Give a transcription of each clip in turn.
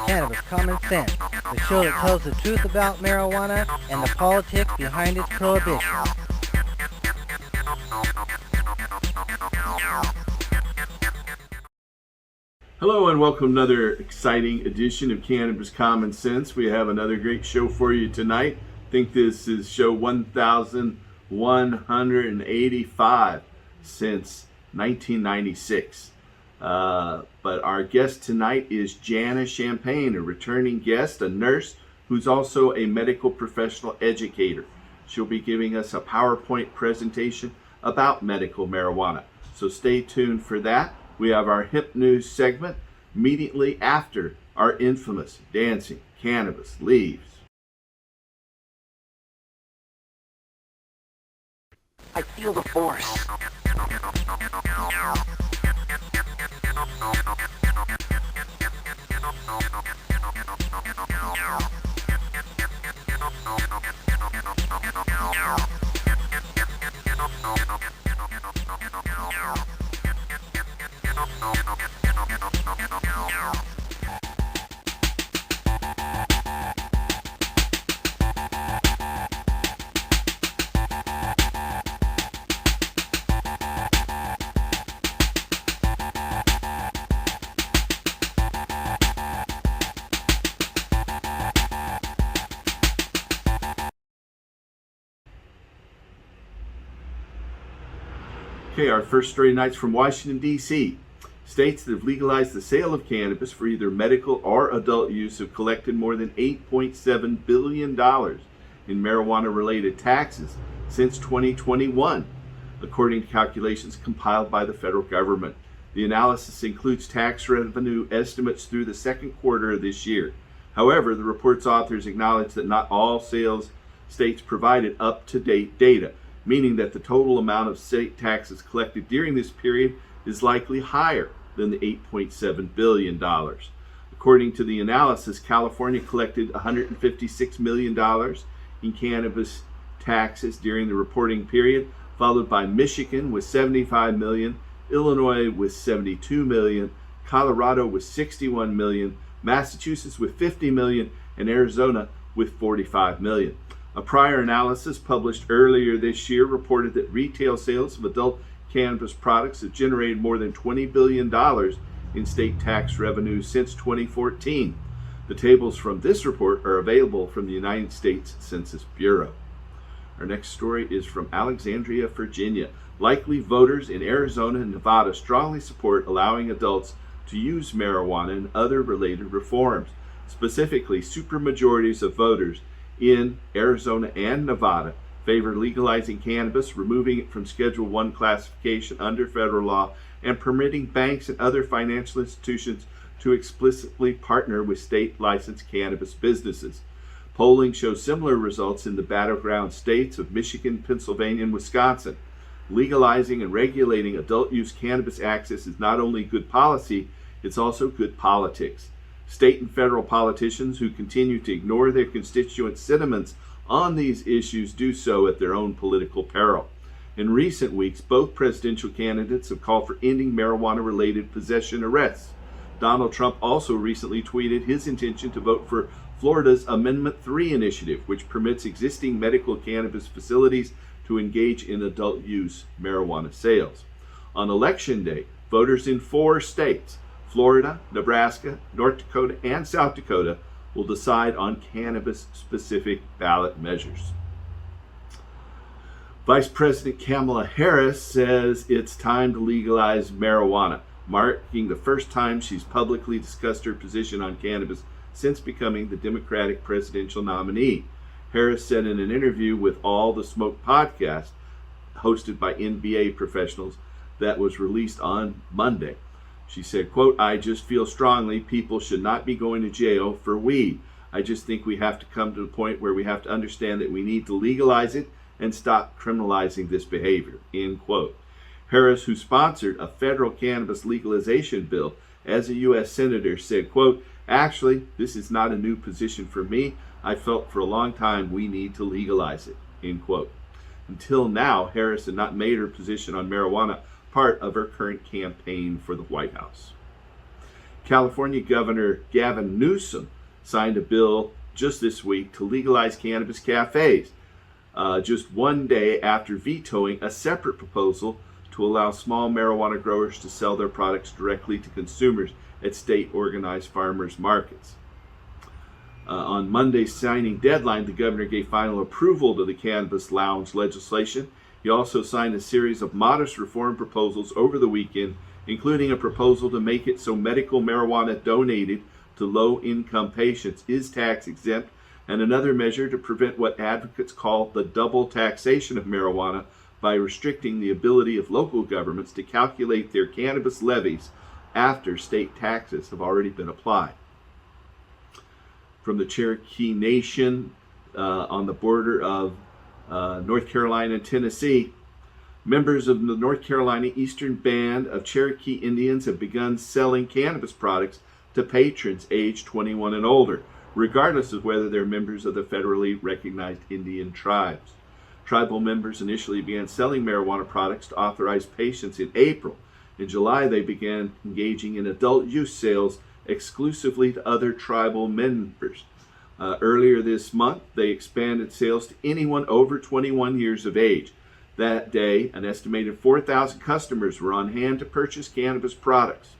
Cannabis Common Sense, the show that tells the truth about marijuana and the politics behind its prohibition. Hello and welcome to another exciting edition of Cannabis Common Sense. We have another great show for you tonight. I think this is show 1185 since 1996. But our guest tonight is Janna Champagne, a returning guest, a nurse who's also a medical professional educator. She'll be giving us a PowerPoint presentation about medical marijuana. So stay tuned for that. We have our Hemp News segment immediately after our infamous Dancing Cannabis Leaves. I feel the force. Okay, our first story tonight's from Washington, D.C. States that have legalized the sale of cannabis for either medical or adult use have collected more than $8.7 billion in marijuana-related taxes since 2021, according to calculations compiled by the federal government. The analysis includes tax revenue estimates through the second quarter of this year. However, the report's authors acknowledge that not all sales states provided up-to-date data, meaning that the total amount of state taxes collected during this period is likely higher than the $8.7 billion. According to the analysis, California collected $156 million in cannabis taxes during the reporting period, followed by Michigan with $75 million, Illinois with $72 million, Colorado with $61 million, Massachusetts with $50 million, and Arizona with $45 million. A prior analysis published earlier this year reported that retail sales of adult cannabis products have generated more than $20 billion in state tax revenue since 2014. The tables from this report are available from the United States Census Bureau. Our next story is from Alexandria, Virginia. Likely voters in Arizona and Nevada strongly support allowing adults to use marijuana and other related reforms. Specifically, supermajorities of voters in Arizona and Nevada favor legalizing cannabis, removing it from Schedule I classification under federal law, and permitting banks and other financial institutions to explicitly partner with state-licensed cannabis businesses. Polling shows similar results in the battleground states of Michigan, Pennsylvania, and Wisconsin. Legalizing and regulating adult-use cannabis access is not only good policy, it's also good politics. State and federal politicians who continue to ignore their constituents' sentiments on these issues do so at their own political peril. In recent weeks, both presidential candidates have called for ending marijuana-related possession arrests. Donald Trump also recently tweeted his intention to vote for Florida's Amendment 3 initiative, which permits existing medical cannabis facilities to engage in adult-use marijuana sales. On Election Day, voters in 4 states, Florida, Nebraska, North Dakota, and South Dakota, will decide on cannabis-specific ballot measures. Vice President Kamala Harris says it's time to legalize marijuana, marking the first time she's publicly discussed her position on cannabis since becoming the Democratic presidential nominee. Harris said in an interview with All the Smoke podcast, hosted by NBA professionals, that was released on Monday. She said, quote, "I just feel strongly people should not be going to jail for weed. I just think we have to come to the point where we have to understand that we need to legalize it and stop criminalizing this behavior," end quote. Harris, who sponsored a federal cannabis legalization bill as a U.S. Senator, said, quote, "Actually, this is not a new position for me. I felt for a long time we need to legalize it," end quote. Until now, Harris had not made her position on marijuana part of her current campaign for the White House. California Governor Gavin Newsom signed a bill just this week to legalize cannabis cafes, just one day after vetoing a separate proposal to allow small marijuana growers to sell their products directly to consumers at state-organized farmers markets. On Monday's signing deadline, the governor gave final approval to the cannabis lounge legislation. He also signed a series of modest reform proposals over the weekend, including a proposal to make it so medical marijuana donated to low-income patients is tax-exempt, and another measure to prevent what advocates call the double taxation of marijuana by restricting the ability of local governments to calculate their cannabis levies after state taxes have already been applied. From the Cherokee Nation on the border of North Carolina and Tennessee, members of the North Carolina Eastern Band of Cherokee Indians have begun selling cannabis products to patrons aged 21 and older, regardless of whether they're members of the federally recognized Indian tribes. Tribal members initially began selling marijuana products to authorized patients in April. In July, they began engaging in adult use sales exclusively to other tribal members. Earlier this month, they expanded sales to anyone over 21 years of age. That day, an estimated 4,000 customers were on hand to purchase cannabis products.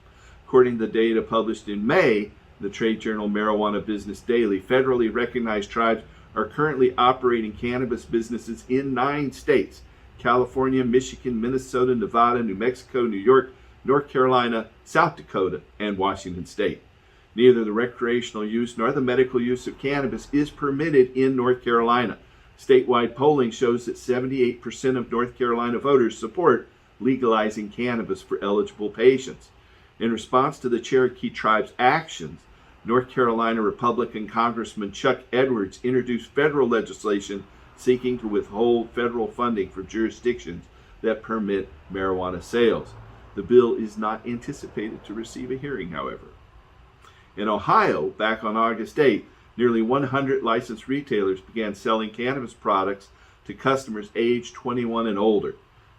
According to the data published in May, the trade journal Marijuana Business Daily, federally recognized tribes are currently operating cannabis businesses in 9 states: California, Michigan, Minnesota, Nevada, New Mexico, New York, North Carolina, South Dakota, and Washington State. Neither the recreational use nor the medical use of cannabis is permitted in North Carolina. Statewide polling shows that 78% of North Carolina voters support legalizing cannabis for eligible patients. In response to the Cherokee tribe's actions, North Carolina Republican Congressman Chuck Edwards introduced federal legislation seeking to withhold federal funding for jurisdictions that permit marijuana sales. The bill is not anticipated to receive a hearing, however. In Ohio, back on August 8, nearly 100 licensed retailers began selling cannabis products to customers aged 21 and older.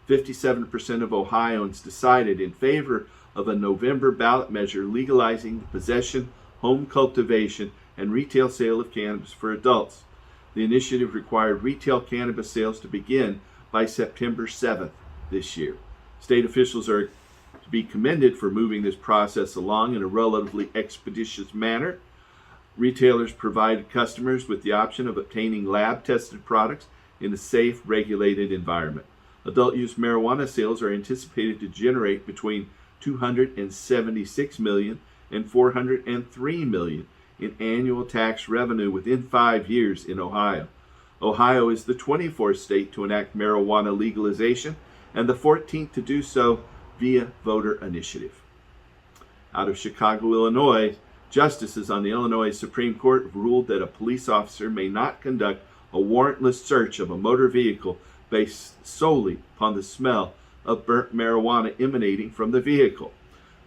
57% of Ohioans decided in favor of a November ballot measure legalizing the possession, home cultivation, and retail sale of cannabis for adults. The initiative required retail cannabis sales to begin by September 7th this year. State officials are to be commended for moving this process along in a relatively expeditious manner. Retailers provide customers with the option of obtaining lab-tested products in a safe, regulated environment. Adult use marijuana sales are anticipated to generate between $276 million and $403 million in annual tax revenue within 5 years in Ohio. Ohio is the 24th state to enact marijuana legalization and the 14th to do so via voter initiative. Out of Chicago, Illinois, justices on the Illinois Supreme Court have ruled that a police officer may not conduct a warrantless search of a motor vehicle based solely upon the smell of burnt marijuana emanating from the vehicle.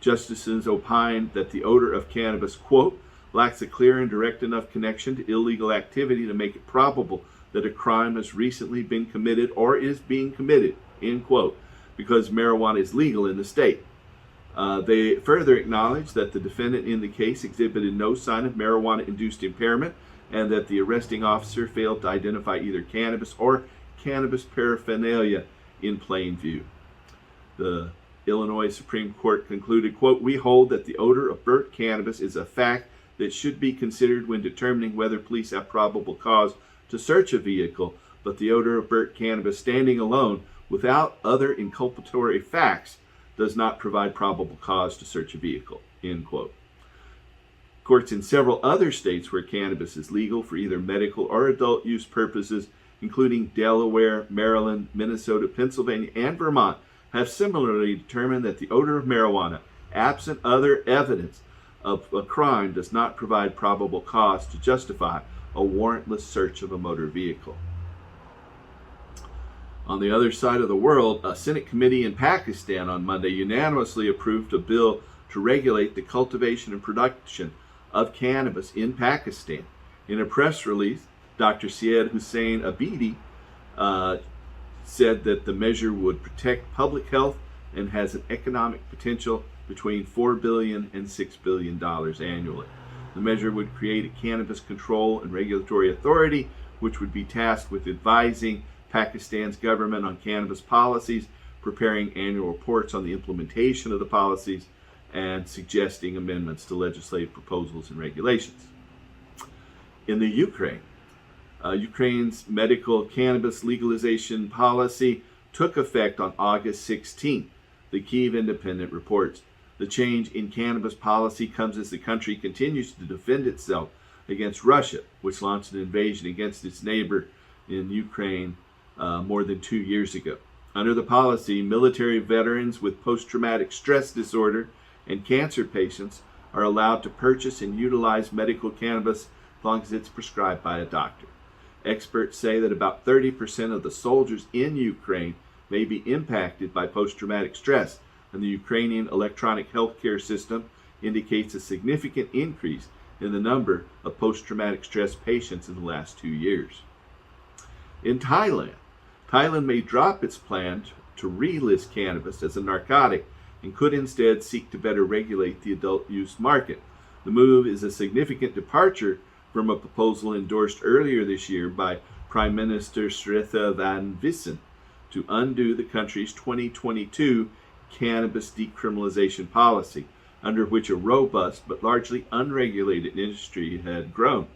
Justices opined that the odor of cannabis, quote, lacks a clear and direct enough connection to illegal activity to make it probable that a crime has recently been committed or is being committed, end quote, because marijuana is legal in the state. They further acknowledged that the defendant in the case exhibited no sign of marijuana-induced impairment and that the arresting officer failed to identify either cannabis or cannabis paraphernalia in plain view. The Illinois Supreme Court concluded, quote, we hold that the odor of burnt cannabis is a fact that should be considered when determining whether police have probable cause to search a vehicle, but the odor of burnt cannabis standing alone without other inculpatory facts does not provide probable cause to search a vehicle, end quote. Courts in several other states where cannabis is legal for either medical or adult use purposes, including Delaware, Maryland, Minnesota, Pennsylvania, and Vermont, have similarly determined that the odor of marijuana, absent other evidence of a crime, does not provide probable cause to justify a warrantless search of a motor vehicle. On the other side of the world, a Senate committee in Pakistan on Monday unanimously approved a bill to regulate the cultivation and production of cannabis in Pakistan. In a press release, Dr. Syed Hussein Abidi said that the measure would protect public health and has an economic potential between $4 billion and $6 billion annually. The measure would create a cannabis control and regulatory authority, which would be tasked with advising Pakistan's government on cannabis policies, preparing annual reports on the implementation of the policies, and suggesting amendments to legislative proposals and regulations. In the Ukraine's medical cannabis legalization policy took effect on August 16th. The Kyiv Independent reports. The change in cannabis policy comes as the country continues to defend itself against Russia, which launched an invasion against its neighbor in Ukraine more than 2 years ago. Under the policy, military veterans with post-traumatic stress disorder and cancer patients are allowed to purchase and utilize medical cannabis as long as it's prescribed by a doctor. Experts say that about 30% of the soldiers in Ukraine may be impacted by post-traumatic stress, and the Ukrainian electronic healthcare system indicates a significant increase in the number of post-traumatic stress patients in the last 2 years. In Thailand may drop its plan to relist cannabis as a narcotic and could instead seek to better regulate the adult use market. The move is a significant departure from a proposal endorsed earlier this year by Prime Minister Srettha Van Vissen to undo the country's 2022 cannabis decriminalization policy, under which a robust but largely unregulated industry had grown.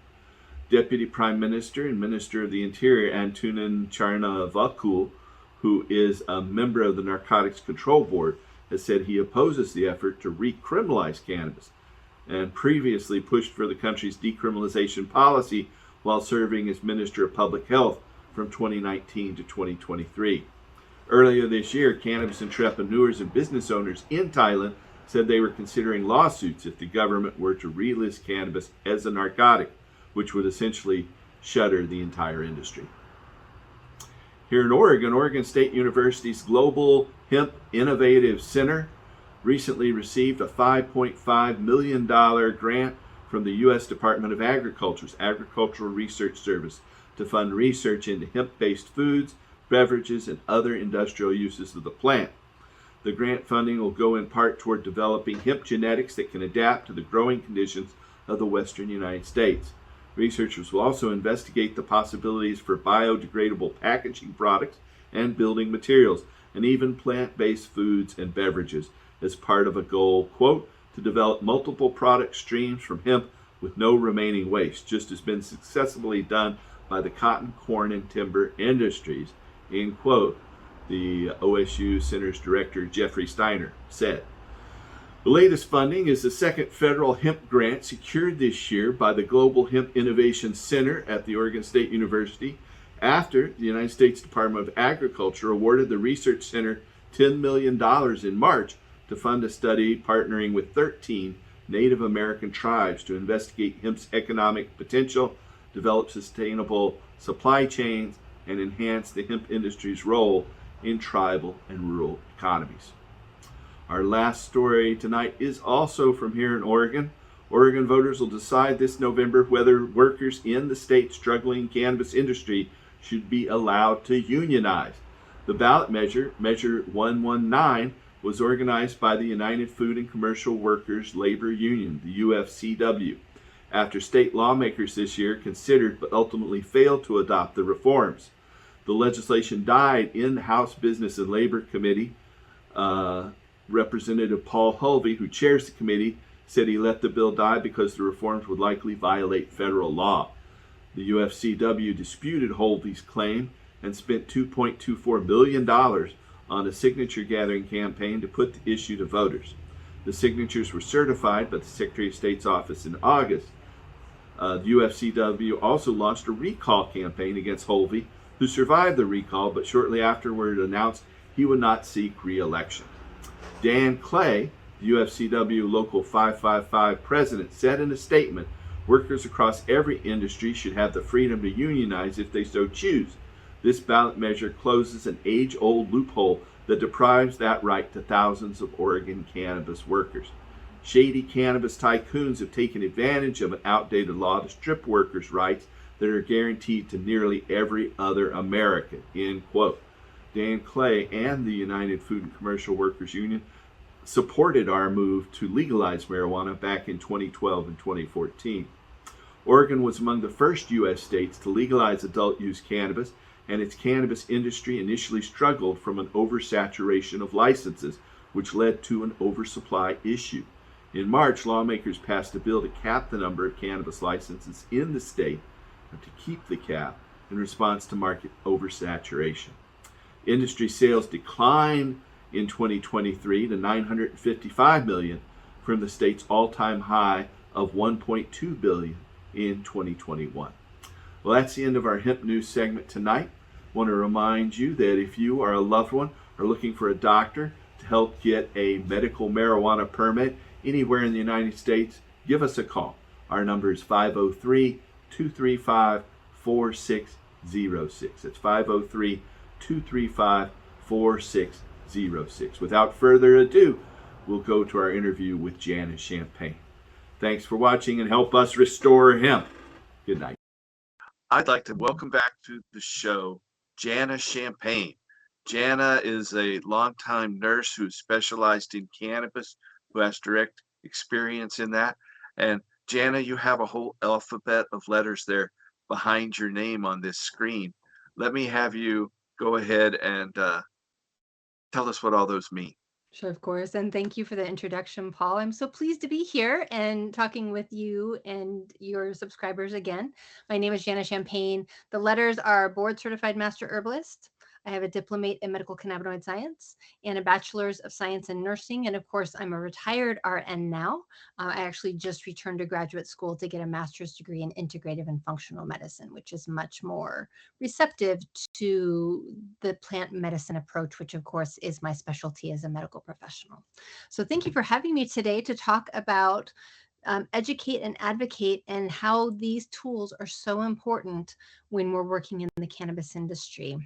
Deputy Prime Minister and Minister of the Interior Antonin Charnavakul, who is a member of the Narcotics Control Board, has said he opposes the effort to recriminalize cannabis and previously pushed for the country's decriminalization policy while serving as Minister of Public Health from 2019 to 2023. Earlier this year, cannabis entrepreneurs and business owners in Thailand said they were considering lawsuits if the government were to relist cannabis as a narcotic, which would essentially shutter the entire industry. Here in Oregon, Oregon State University's Global Hemp Innovative Center recently received a $5.5 million grant from the U.S. Department of Agriculture's Agricultural Research Service to fund research into hemp-based foods, beverages, and other industrial uses of the plant. The grant funding will go in part toward developing hemp genetics that can adapt to the growing conditions of the western United States. Researchers will also investigate the possibilities for biodegradable packaging products and building materials, and even plant-based foods and beverages as part of a goal, quote, to develop multiple product streams from hemp with no remaining waste, just as been successfully done by the cotton, corn, and timber industries, end quote, the OSU Center's director, Jeffrey Steiner, said. The latest funding is the second federal hemp grant secured this year by the Global Hemp Innovation Center at the Oregon State University after the United States Department of Agriculture awarded the research center $10 million in March to fund a study partnering with 13 Native American tribes to investigate hemp's economic potential, develop sustainable supply chains, and enhance the hemp industry's role in tribal and rural economies. Our last story tonight is also from here in Oregon. Oregon voters will decide this November whether workers in the state's struggling cannabis industry should be allowed to unionize. The ballot measure, Measure 119, was organized by the United Food and Commercial Workers Labor Union, the UFCW, after state lawmakers this year considered but ultimately failed to adopt the reforms. The legislation died in the House Business and Labor Committee. Representative Paul Hulvey, who chairs the committee, said he let the bill die because the reforms would likely violate federal law. The UFCW disputed Hulvey's claim and spent $2.24 million on a signature gathering campaign to put the issue to voters. The signatures were certified by the Secretary of State's office in August. The UFCW also launched a recall campaign against Hulvey, who survived the recall but shortly afterward announced he would not seek re-election. Dan Clay, the UFCW Local 555 president, said in a statement, workers across every industry should have the freedom to unionize if they so choose. This ballot measure closes an age-old loophole that deprives that right to thousands of Oregon cannabis workers. Shady cannabis tycoons have taken advantage of an outdated law to strip workers' rights that are guaranteed to nearly every other American, end quote. Dan Clay and the United Food and Commercial Workers Union supported our move to legalize marijuana back in 2012 and 2014. Oregon was among the first U.S. states to legalize adult use cannabis, and its cannabis industry initially struggled from an oversaturation of licenses, which led to an oversupply issue. In March, lawmakers passed a bill to cap the number of cannabis licenses in the state and to keep the cap in response to market oversaturation. Industry sales declined in 2023 to $955 million from the state's all-time high of $1.2 billion in 2021. Well, that's the end of our hemp news segment tonight. I want to remind you that if you or a loved one are looking for a doctor to help get a medical marijuana permit anywhere in the United States, give us a call. Our number is 503-235-4606. That's 503-235-4606. Without further ado, we'll go to our interview with Janna Champagne. Thanks for watching and help us restore hemp. Good night. I'd like to welcome back to the show Janna Champagne. Janna is a longtime nurse who specialized in cannabis, who has direct experience in that. And Janna, you have a whole alphabet of letters there behind your name on this screen. Let me have you go ahead and tell us what all those mean. Sure, of course. And thank you for the introduction, Paul. I'm so pleased to be here and talking with you and your subscribers again. My name is Janna Champagne. The letters are board certified master herbalist. I have a diplomate in medical cannabinoid science and a bachelor's of science in nursing. And of course, I'm a retired RN now. I actually just returned to graduate school to get a master's degree in integrative and functional medicine, which is much more receptive to the plant medicine approach, which of course is my specialty as a medical professional. So thank you for having me today to talk about educate and advocate and how these tools are so important when we're working in the cannabis industry.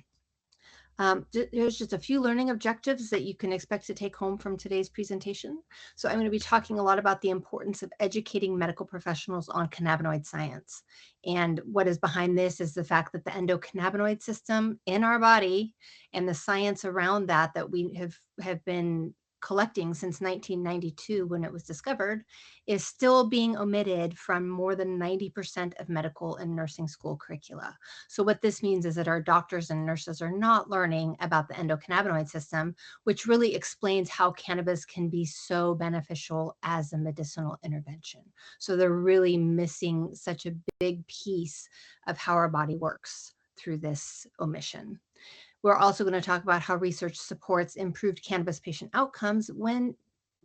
There's just a few learning objectives that you can expect to take home from today's presentation. So I'm going to be talking a lot about the importance of educating medical professionals on cannabinoid science. And what is behind this is the fact that the endocannabinoid system in our body and the science around that we have been collecting since 1992 when it was discovered is still being omitted from more than 90% of medical and nursing school curricula. So what this means is that our doctors and nurses are not learning about the endocannabinoid system, which really explains how cannabis can be so beneficial as a medicinal intervention. So they're really missing such a big piece of how our body works through this omission. We're also going to talk about how research supports improved cannabis patient outcomes when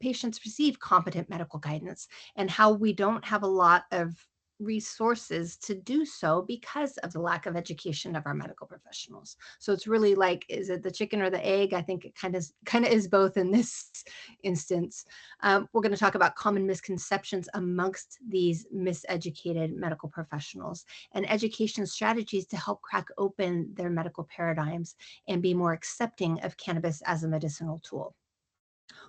patients receive competent medical guidance and how we don't have a lot of resources to do so because of the lack of education of our medical professionals. So it's really like, is it the chicken or the egg? I think it kind of is both in this instance. We're going to talk about common misconceptions amongst these miseducated medical professionals and education strategies to help crack open their medical paradigms and be more accepting of cannabis as a medicinal tool.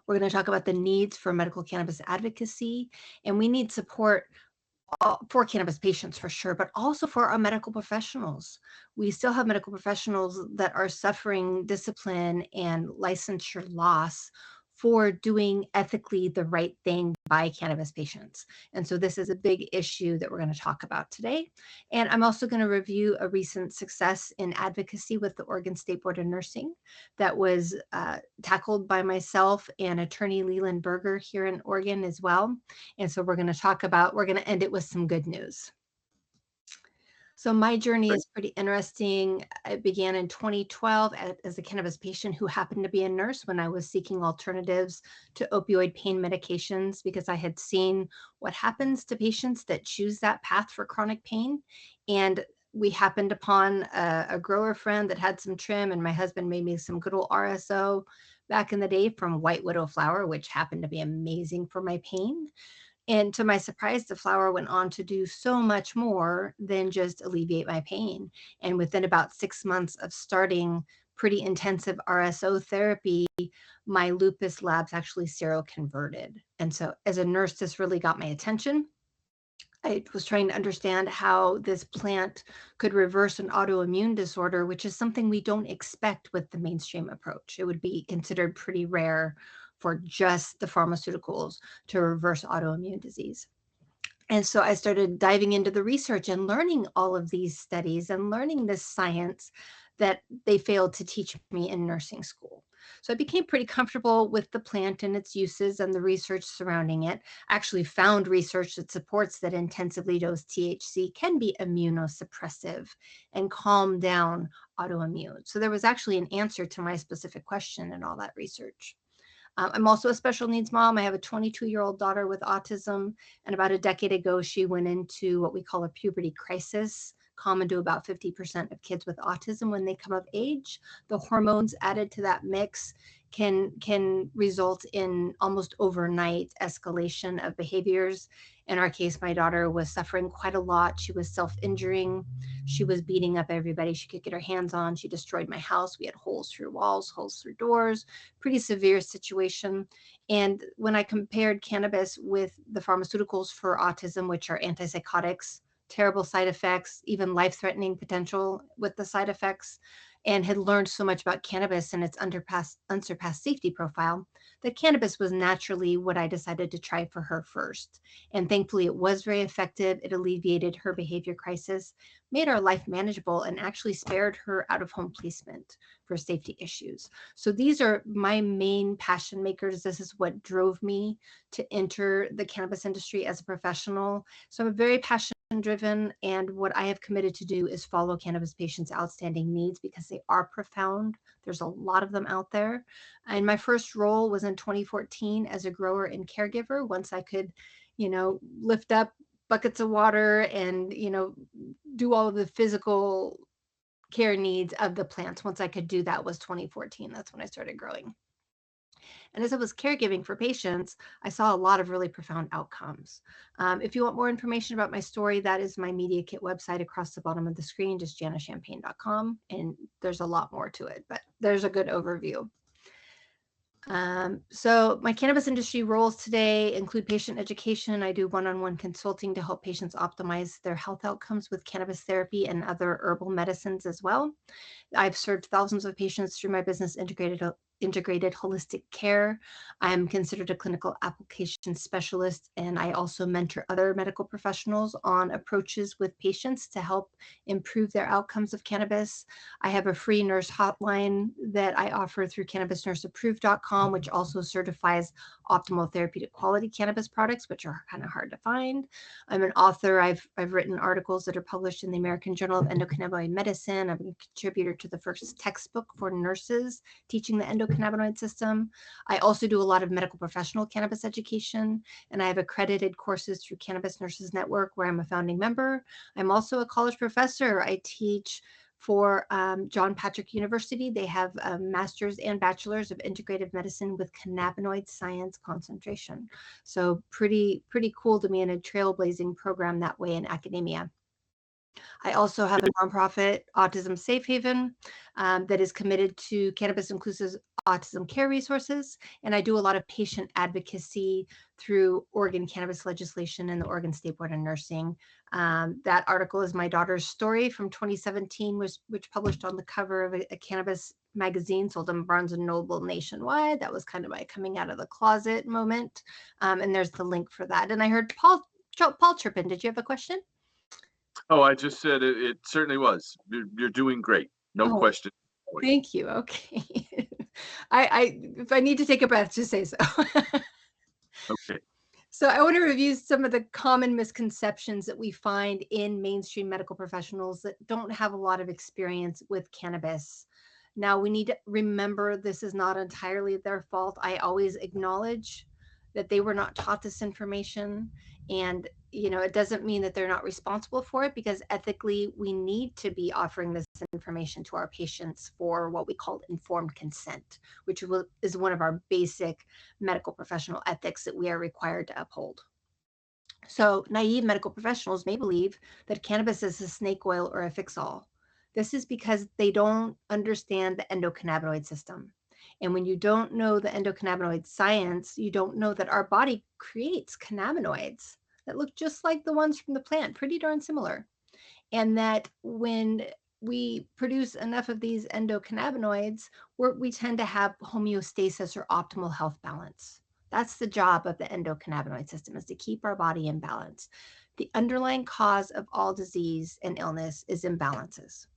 We're going to talk about the needs for medical cannabis advocacy, and we need support for cannabis patients for sure, but also for our medical professionals. We still have medical professionals that are suffering discipline and licensure loss for doing ethically the right thing by cannabis patients. And so this is a big issue that we're going to talk about today. And I'm also going to review a recent success in advocacy with the Oregon State Board of Nursing that was tackled by myself and attorney Leland Berger here in Oregon as well. And so we're going to end it with some good news. So my journey is pretty interesting. It began in 2012 as a cannabis patient who happened to be a nurse when I was seeking alternatives to opioid pain medications because I had seen what happens to patients that choose that path for chronic pain. And we happened upon a grower friend that had some trim, and my husband made me some good old RSO back in the day from white widow flower, which happened to be amazing for my pain. And to my surprise, the flower went on to do so much more than just alleviate my pain. And within about 6 months of starting pretty intensive RSO therapy, my lupus labs actually seroconverted. And so as a nurse, this really got my attention. I was trying to understand how this plant could reverse an autoimmune disorder, which is something we don't expect with the mainstream approach. It would be considered pretty rare for just the pharmaceuticals to reverse autoimmune disease. And so I started diving into the research and learning all of these studies and learning this science that they failed to teach me in nursing school. So I became pretty comfortable with the plant and its uses and the research surrounding it. I actually found research that supports that intensively dosed THC can be immunosuppressive and calm down autoimmune. So there was actually an answer to my specific question in all that research. I'm also a special needs mom. I have a 22-year-old daughter with autism, and about a decade ago, she went into what we call a puberty crisis, common to about 50% of kids with autism when they come of age. The hormones added to that mix can result in almost overnight escalation of behaviors. In our case, my daughter was suffering quite a lot. She was self-injuring. She was beating up everybody she could get her hands on. She destroyed my house. We had holes through walls, holes through doors, pretty severe situation. And when I compared cannabis with the pharmaceuticals for autism, which are antipsychotics, terrible side effects, even life-threatening potential with the side effects, and had learned so much about cannabis and its unsurpassed safety profile, that cannabis was naturally what I decided to try for her first. And thankfully, it was very effective. It alleviated her behavior crisis, made our life manageable, and actually spared her out-of-home placement for safety issues. So these are my main passion makers. This is what drove me to enter the cannabis industry as a professional. So I'm very passionate driven, and what I have committed to do is follow cannabis patients' outstanding needs because they are profound. There's a lot of them out there. And my first role was in 2014 as a grower and caregiver. Once I could, lift up buckets of water and, do all of the physical care needs of the plants. Once I could do that was 2014. That's when I started growing. And as I was caregiving for patients, I saw a lot of really profound outcomes. If you want more information about my story, that is my Media Kit website across the bottom of the screen, just jannachampagne.com. And there's a lot more to it, but there's a good overview. So my cannabis industry roles today include patient education. I do one-on-one consulting to help patients optimize their health outcomes with cannabis therapy and other herbal medicines as well. I've served thousands of patients through my business integrated holistic care. I'm considered a clinical application specialist, and I also mentor other medical professionals on approaches with patients to help improve their outcomes of cannabis. I have a free nurse hotline that I offer through cannabisnurseapproved.com, which also certifies optimal therapeutic quality cannabis products, which are kind of hard to find. I'm an author. I've written articles that are published in the American Journal of Endocannabinoid Medicine. I'm a contributor to the first textbook for nurses teaching the endocannabinoid system. I also do a lot of medical professional cannabis education, and I have accredited courses through Cannabis Nurses Network, where I'm a founding member. I'm also a college professor. I teach for John Patrick University. They have a master's and bachelor's of integrative medicine with cannabinoid science concentration. So pretty cool to be in a trailblazing program that way in academia. I also have a nonprofit, Autism Safe Haven, that is committed to cannabis inclusive autism care resources. And I do a lot of patient advocacy through Oregon cannabis legislation and the Oregon State Board of Nursing. That article is my daughter's story from 2017, which published on the cover of a cannabis magazine sold in Barnes & Noble nationwide. That was kind of my coming out of the closet moment. And there's the link for that. And I heard Paul chirp in. Did you have a question? Oh, I just said it certainly was. You're doing great. No question. Thank you. Okay. I if I need to take a breath, just say so. Okay. So I want to review some of the common misconceptions that we find in mainstream medical professionals that don't have a lot of experience with cannabis. Now, we need to remember this is not entirely their fault. I always acknowledge that they were not taught this information, and it doesn't mean that they're not responsible for it, because ethically we need to be offering this information to our patients for what we call informed consent, which is one of our basic medical professional ethics that we are required to uphold. So naive medical professionals may believe that cannabis is a snake oil or a fix-all. This is because they don't understand the endocannabinoid system. And when you don't know the endocannabinoid science, you don't know that our body creates cannabinoids that look just like the ones from the plant, pretty darn similar. And that when we produce enough of these endocannabinoids, we tend to have homeostasis or optimal health balance. That's the job of the endocannabinoid system, is to keep our body in balance. The underlying cause of all disease and illness is imbalances.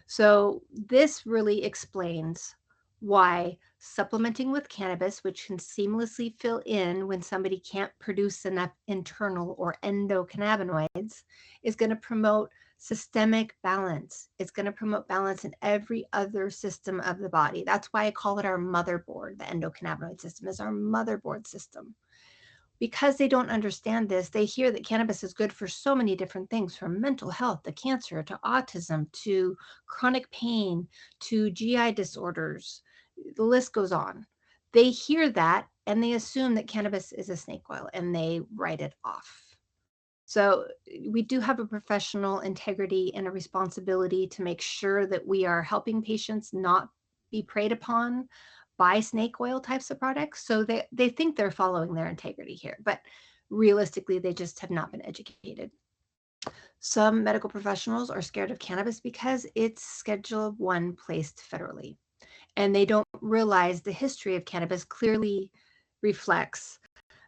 So this really explains why supplementing with cannabis, which can seamlessly fill in when somebody can't produce enough internal or endocannabinoids, is going to promote systemic balance. It's going to promote balance in every other system of the body. That's why I call it our motherboard. The endocannabinoid system is our motherboard system. Because they don't understand this, they hear that cannabis is good for so many different things, from mental health to cancer to autism to chronic pain to GI disorders. The list goes on. They hear that and they assume that cannabis is a snake oil and they write it off. So we do have a professional integrity and a responsibility to make sure that we are helping patients not be preyed upon by snake oil types of products. So they think they're following their integrity here, but realistically, they just have not been educated. Some medical professionals are scared of cannabis because it's Schedule 1 placed federally, and they don't realize the history of cannabis clearly reflects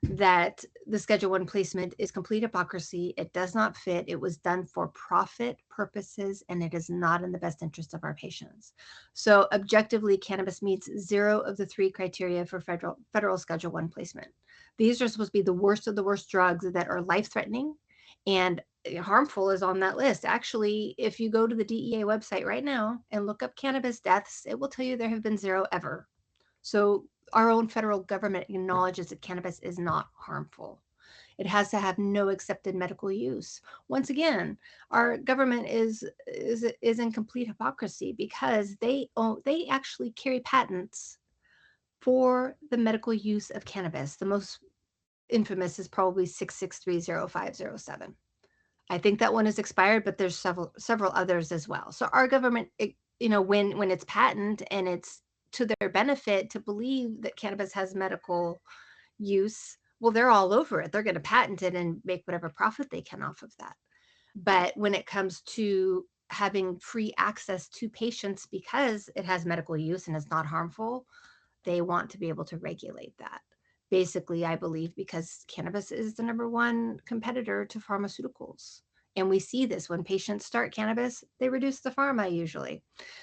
that the Schedule 1 placement is complete hypocrisy. It does not fit. It was done for profit purposes, and it is not in the best interest of our patients. So objectively, cannabis meets 0 of the 3 criteria for federal Schedule 1 placement. These are supposed to be the worst of the worst drugs that are life-threatening, and harmful is on that list. Actually, if you go to the DEA website right now and look up cannabis deaths, it will tell you there have been 0 ever. So our own federal government acknowledges that cannabis is not harmful. It has to have no accepted medical use. Once again, our government is in complete hypocrisy because they actually carry patents for the medical use of cannabis. The most infamous is probably 6630507. I think that one is expired, but there's several others as well. So our government, when it's patent and it's to their benefit to believe that cannabis has medical use, well, they're all over it. They're going to patent it and make whatever profit they can off of that. But when it comes to having free access to patients because it has medical use and is not harmful, they want to be able to regulate that. Basically, I believe because cannabis is the number 1 competitor to pharmaceuticals. And we see this when patients start cannabis, they reduce the pharma usually.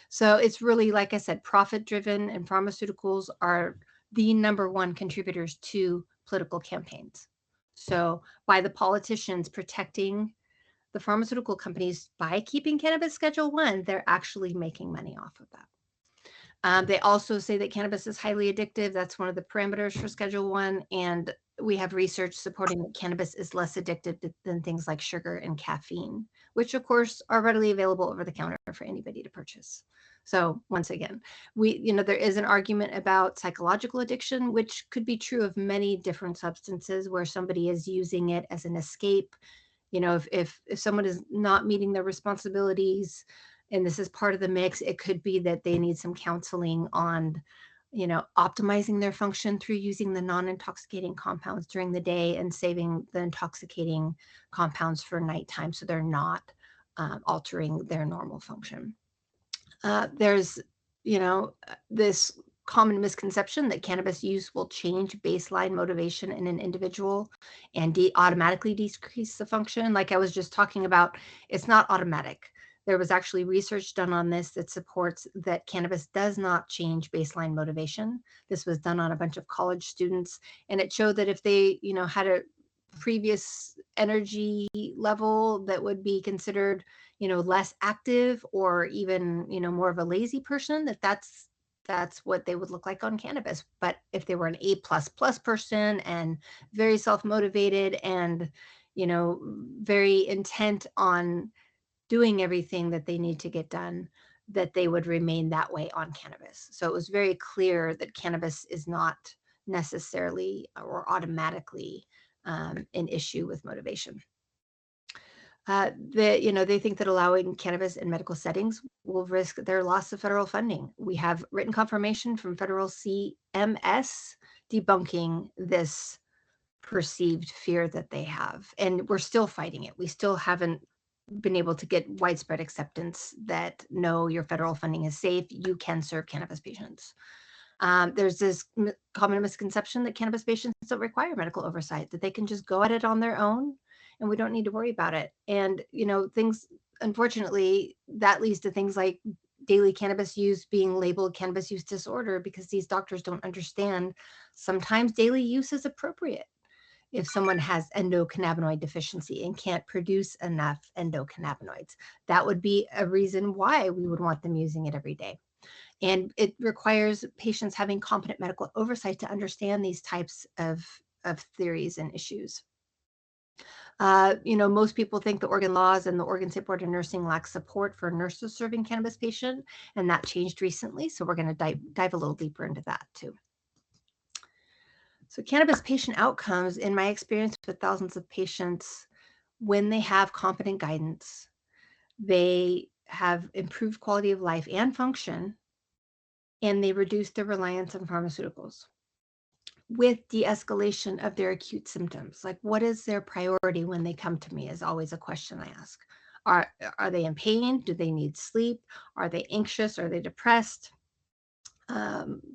So it's really, like I said, profit driven, and pharmaceuticals are the number 1 contributors to political campaigns. So by the politicians protecting the pharmaceutical companies by keeping cannabis Schedule 1, they're actually making money off of that. They also say that cannabis is highly addictive. That's one of the parameters for Schedule 1. And we have research supporting that cannabis is less addictive than things like sugar and caffeine, which of course are readily available over the counter for anybody to purchase. So once again, there is an argument about psychological addiction, which could be true of many different substances where somebody is using it as an escape. If someone is not meeting their responsibilities, and this is part of the mix, it could be that they need some counseling on, optimizing their function through using the non-intoxicating compounds during the day and saving the intoxicating compounds for nighttime so they're not altering their normal function. There's, this common misconception that cannabis use will change baseline motivation in an individual and automatically decrease the function. Like I was just talking about, it's not automatic. There was actually research done on this that supports that cannabis does not change baseline motivation. This was done on a bunch of college students, and it showed that if they, had a previous energy level that would be considered, less active or even, more of a lazy person, that's what they would look like on cannabis. But if they were an A++ person and very self-motivated and, very intent on doing everything that they need to get done, that they would remain that way on cannabis. So it was very clear that cannabis is not necessarily or automatically an issue with motivation. They think that allowing cannabis in medical settings will risk their loss of federal funding. We have written confirmation from federal CMS debunking this perceived fear that they have, and we're still fighting it. We still haven't been able to get widespread acceptance that no, your federal funding is safe. You can serve cannabis patients. There's this common misconception that cannabis patients don't require medical oversight, that they can just go at it on their own and we don't need to worry about it. And, things, unfortunately, that leads to things like daily cannabis use being labeled cannabis use disorder because these doctors don't understand sometimes daily use is appropriate if someone has endocannabinoid deficiency and can't produce enough endocannabinoids. That would be a reason why we would want them using it every day. And it requires patients having competent medical oversight to understand these types of theories and issues. Most people think the Oregon laws and the Oregon State Board of Nursing lack support for nurses serving cannabis patients, and that changed recently. So we're going to dive a little deeper into that too. So cannabis patient outcomes, in my experience with thousands of patients, when they have competent guidance, they have improved quality of life and function, and they reduce their reliance on pharmaceuticals with de-escalation of their acute symptoms. Like, what is their priority when they come to me is always a question I ask. Are they in pain? Do they need sleep? Are they anxious? Are they depressed?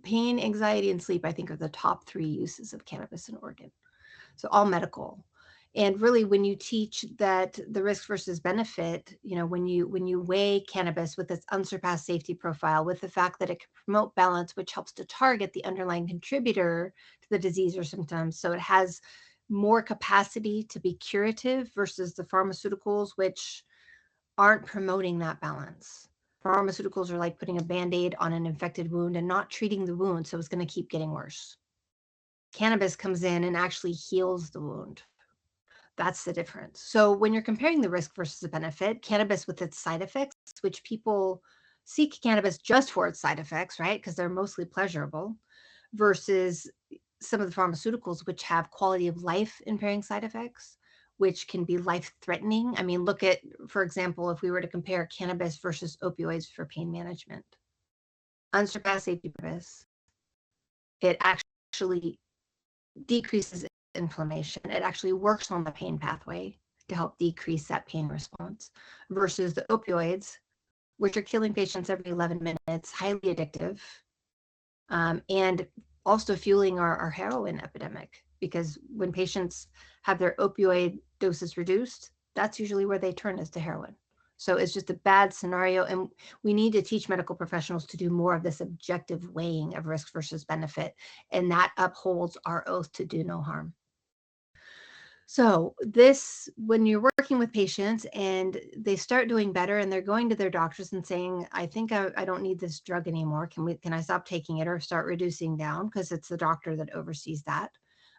Pain, anxiety, and sleep, I think, are the top 3 uses of cannabis in Oregon. So all medical. And really, when you teach that the risk versus benefit, when you weigh cannabis with its unsurpassed safety profile, with the fact that it can promote balance, which helps to target the underlying contributor to the disease or symptoms. So it has more capacity to be curative versus the pharmaceuticals, which aren't promoting that balance. Pharmaceuticals are like putting a Band-Aid on an infected wound and not treating the wound, so it's going to keep getting worse. Cannabis comes in and actually heals the wound. That's the difference. So when you're comparing the risk versus the benefit, cannabis with its side effects, which people seek cannabis just for its side effects, right? Because they're mostly pleasurable, versus some of the pharmaceuticals, which have quality of life impairing side effects, which can be life-threatening. I mean, look at, for example, if we were to compare cannabis versus opioids for pain management. Unsurpassed safety purpose. It actually decreases inflammation. It actually works on the pain pathway to help decrease that pain response, versus the opioids, which are killing patients every 11 minutes, highly addictive, and also fueling our heroin epidemic, because when patients have their opioid doses reduced, that's usually where they turn, is to heroin. So it's just a bad scenario, and we need to teach medical professionals to do more of this objective weighing of risk versus benefit, and that upholds our oath to do no harm. So this, when you're working with patients and they start doing better and they're going to their doctors and saying, I think I don't need this drug anymore. Can I stop taking it or start reducing down? Because it's the doctor that oversees that.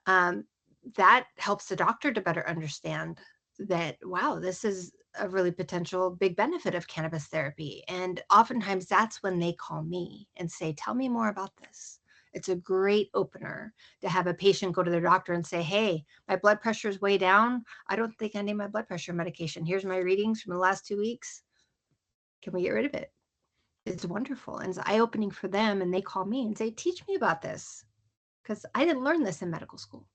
That helps the doctor to better understand that, wow, this is a really potential big benefit of cannabis therapy. And oftentimes that's when they call me and say, tell me more about this. It's a great opener to have a patient go to their doctor and say, hey, my blood pressure is way down. I don't think I need my blood pressure medication. Here's my readings from the last 2 weeks. Can we get rid of it? It's wonderful. And it's eye-opening for them. And they call me and say, teach me about this, because I didn't learn this in medical school.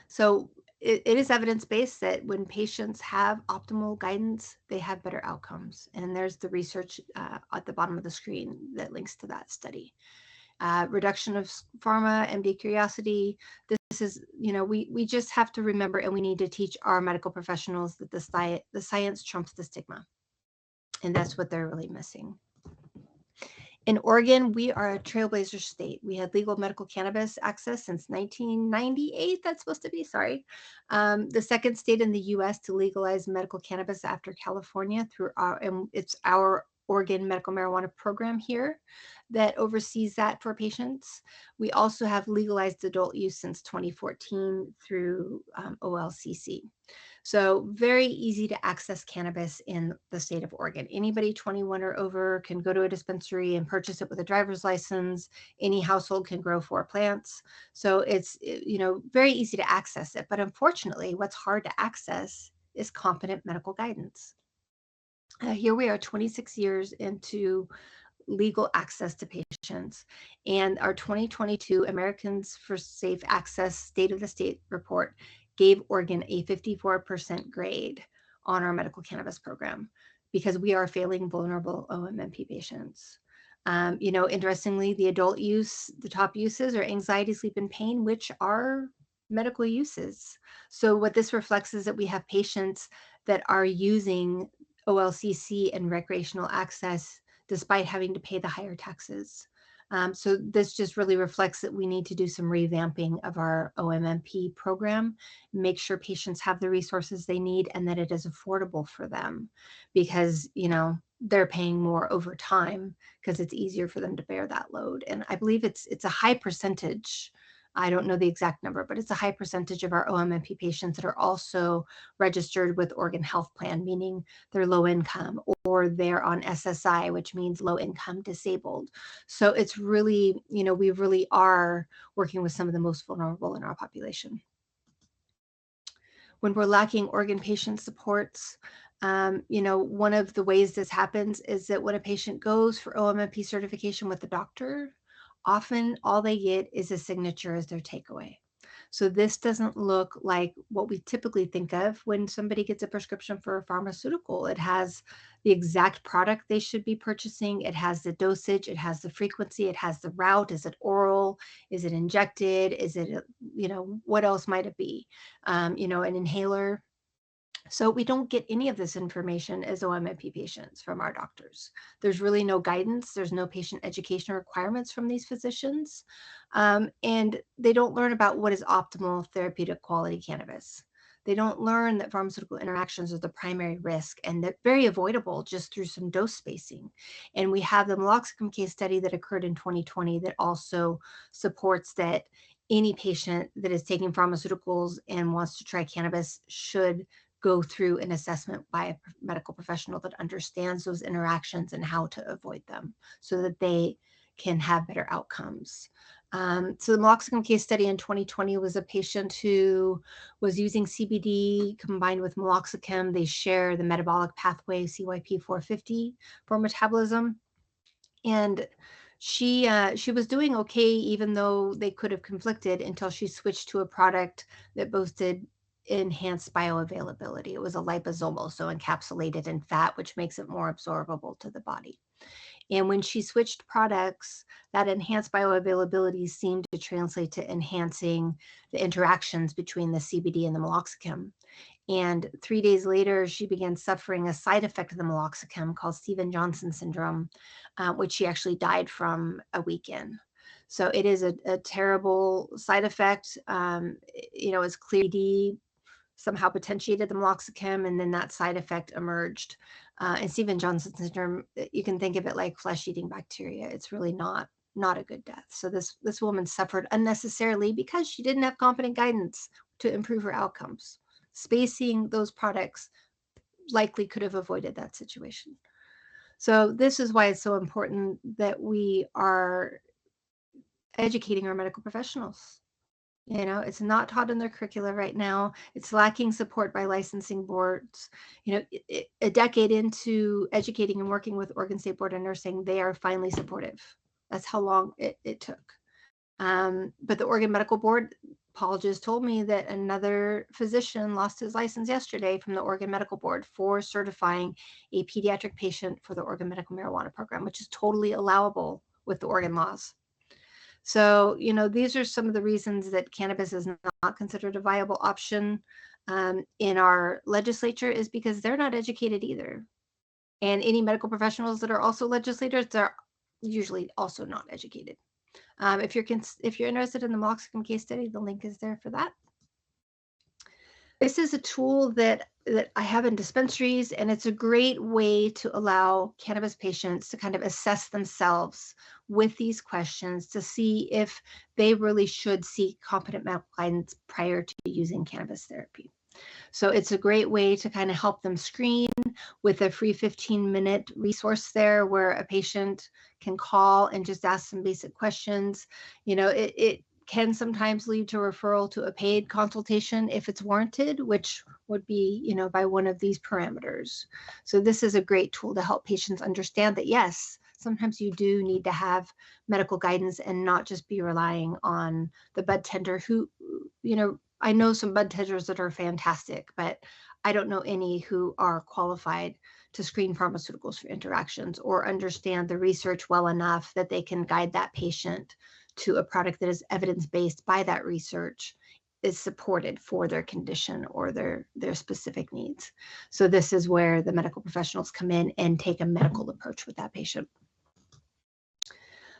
So it is evidence-based that when patients have optimal guidance, they have better outcomes. And there's the research at the bottom of the screen that links to that study. Reduction of pharma, MD curiosity. This is, we just have to remember, and we need to teach our medical professionals that the science trumps the stigma. And that's what they're really missing. In Oregon, we are a trailblazer state. We had legal medical cannabis access since 1998. That's supposed to be, sorry. The second state in the U.S. to legalize medical cannabis after California and it's our Oregon medical marijuana program here that oversees that for patients. We also have legalized adult use since 2014 through OLCC. So very easy to access cannabis in the state of Oregon. Anybody 21 or over can go to a dispensary and purchase it with a driver's license. Any household can grow 4 plants. So it's, very easy to access it. But unfortunately, what's hard to access is competent medical guidance. Here we are 26 years into legal access to patients, and our 2022 Americans for Safe Access State of the State report gave Oregon a 54% grade on our medical cannabis program because we are failing vulnerable OMMP patients. Interestingly, the adult use, the top uses are anxiety, sleep, and pain, which are medical uses. So what this reflects is that we have patients that are using OLCC and recreational access despite having to pay the higher taxes. So this just really reflects that we need to do some revamping of our OMMP program, make sure patients have the resources they need and that it is affordable for them because, they're paying more over time because it's easier for them to bear that load. And I believe it's a high percentage. I don't know the exact number, but it's a high percentage of our OMMP patients that are also registered with Oregon Health Plan, meaning they're low income, or they're on SSI, which means low income disabled. So it's really, we really are working with some of the most vulnerable in our population. When we're lacking organ patient supports, one of the ways this happens is that when a patient goes for OMMP certification with the doctor, often all they get is a signature as their takeaway. So this doesn't look like what we typically think of when somebody gets a prescription for a pharmaceutical. It has the exact product they should be purchasing. It has the dosage, it has the frequency, it has the route. Is it oral? Is it injected? Is it, what else might it be? An inhaler. So we don't get any of this information as OMMP patients from our doctors. There's really no guidance. There's no patient education requirements from these physicians. And they don't learn about what is optimal therapeutic quality cannabis. They don't learn that pharmaceutical interactions are the primary risk and that very avoidable just through some dose spacing. And we have the meloxicam case study that occurred in 2020 that also supports that any patient that is taking pharmaceuticals and wants to try cannabis should go through an assessment by a medical professional that understands those interactions and how to avoid them so that they can have better outcomes. So the meloxicam case study in 2020 was a patient who was using CBD combined with meloxicam. They share the metabolic pathway CYP450 for metabolism. And she was doing okay, even though they could have conflicted until she switched to a product that boasted enhanced bioavailability. It was a liposomal, so encapsulated in fat, which makes it more absorbable to the body. And when she switched products, that enhanced bioavailability seemed to translate to enhancing the interactions between the CBD and the meloxicam. And 3 days later, she began suffering a side effect of the meloxicam called Stevens-Johnson syndrome, which she actually died from a week in. So it is a terrible side effect. It's clear CBD somehow potentiated the meloxicam, and then that side effect emerged. And Stevens-Johnson syndrome, you can think of it like flesh-eating bacteria. It's really not a good death. So this woman suffered unnecessarily because she didn't have competent guidance to improve her outcomes. Spacing those products likely could have avoided that situation. So this is why it's so important that we are educating our medical professionals. It's not taught in their curricula right now. It's lacking support by licensing boards. A decade into educating and working with Oregon State Board of Nursing, they are finally supportive. That's how long it took. But the Oregon Medical Board, Paul just told me that another physician lost his license yesterday from the Oregon Medical Board for certifying a pediatric patient for the Oregon Medical Marijuana Program, which is totally allowable with the Oregon laws. So, these are some of the reasons that cannabis is not considered a viable option in our legislature is because they're not educated either. And any medical professionals that are also legislators, they're usually also not educated. If you're interested in the meloxicam case study, the link is there for that. This is a tool that I have in dispensaries, and it's a great way to allow cannabis patients to kind of assess themselves with these questions to see if they really should seek competent medical guidance prior to using cannabis therapy. So it's a great way to kind of help them screen with a free 15-minute resource there where a patient can call and just ask some basic questions. It can sometimes lead to referral to a paid consultation if it's warranted, which would be, by one of these parameters. So this is a great tool to help patients understand that, yes, sometimes you do need to have medical guidance and not just be relying on the bud tender who, I know some bud tenders that are fantastic, but I don't know any who are qualified to screen pharmaceuticals for interactions or understand the research well enough that they can guide that patient to a product that is evidence-based by that research, is supported for their condition or their specific needs. So this is where the medical professionals come in and take a medical approach with that patient.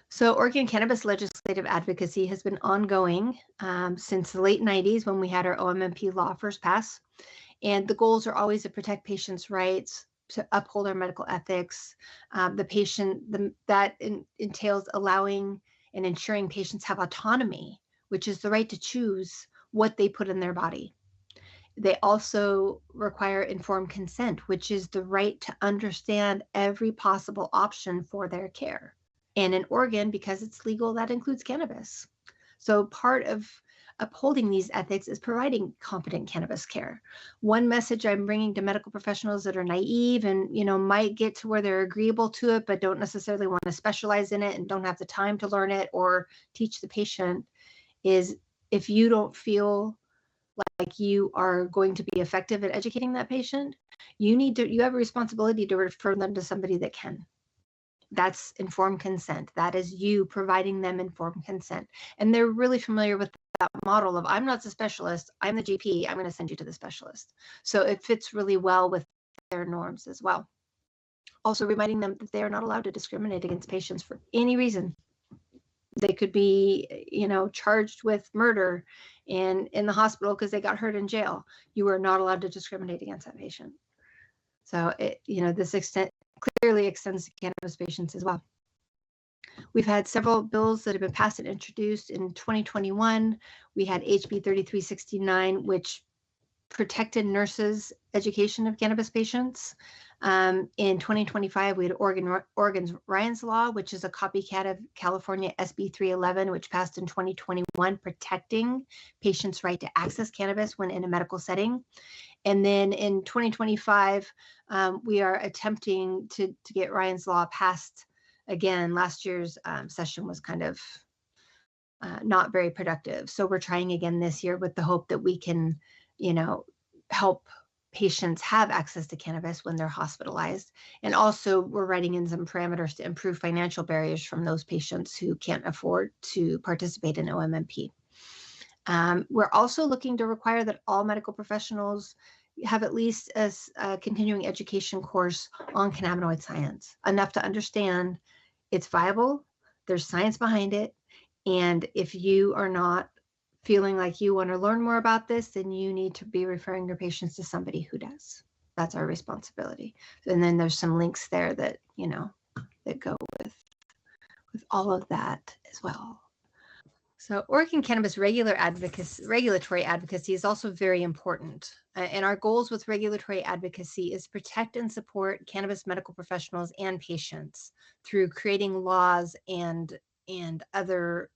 So Oregon cannabis legislative advocacy has been ongoing since the late 90s when we had our OMMP law first pass. And the goals are always to protect patients' rights, to uphold our medical ethics. That entails allowing and ensuring patients have autonomy, which is the right to choose what they put in their body. They also require informed consent, which is the right to understand every possible option for their care. And in Oregon, because it's legal, that includes cannabis. So part of upholding these ethics is providing competent cannabis care. One message I'm bringing to medical professionals that are naive and, might get to where they're agreeable to it, but don't necessarily want to specialize in it and don't have the time to learn it or teach the patient is, if you don't feel like you are going to be effective at educating that patient, you have a responsibility to refer them to somebody that can. That's informed consent. That is you providing them informed consent. And they're really familiar with that model of, I'm not the specialist, I'm the GP, I'm going to send you to the specialist. So it fits really well with their norms as well. Also reminding them that they are not allowed to discriminate against patients for any reason. They could be, charged with murder in the hospital because they got hurt in jail. You are not allowed to discriminate against that patient. So this clearly extends to cannabis patients as well. We've had several bills that have been passed and introduced in 2021. We had HB 3369, which protected nurses' education of cannabis patients. In 2025, we had Oregon's Ryan's Law, which is a copycat of California SB 311, which passed in 2021, protecting patients' right to access cannabis when in a medical setting. And then in 2025, we are attempting to get Ryan's Law passed again. Last year's session was kind of not very productive. So we're trying again this year with the hope that we can, help patients have access to cannabis when they're hospitalized. And also we're writing in some parameters to improve financial barriers from those patients who can't afford to participate in OMMP. We're also looking to require that all medical professionals have at least a continuing education course on cannabinoid science, enough to understand it's viable, there's science behind it, and if you are not feeling like you want to learn more about this, then you need to be referring your patients to somebody who does. That's our responsibility. And then there's some links there that, that go with all of that as well. So Oregon cannabis regulatory advocacy is also very important. And our goals with regulatory advocacy is protect and support cannabis medical professionals and patients through creating laws and other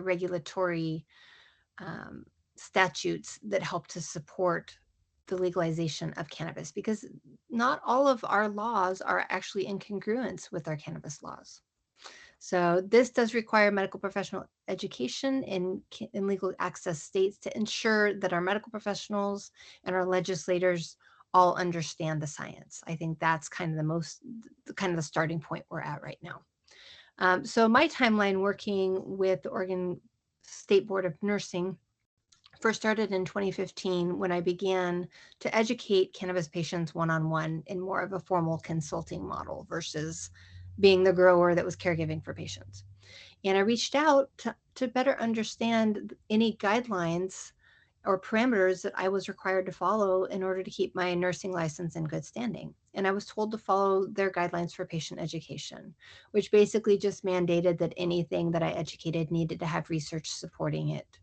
regulatory statutes that help to support the legalization of cannabis, because not all of our laws are actually in congruence with our cannabis laws. So this does require medical professional education in legal access states to ensure that our medical professionals and our legislators all understand the science. I think that's kind of the starting point we're at right now. So my timeline working with the Oregon State Board of Nursing first started in 2015 when I began to educate cannabis patients one-on-one in more of a formal consulting model versus being the grower that was caregiving for patients. And I reached out to better understand any guidelines or parameters that I was required to follow in order to keep my nursing license in good standing. And I was told to follow their guidelines for patient education, which basically just mandated that anything that I educated needed to have research supporting it.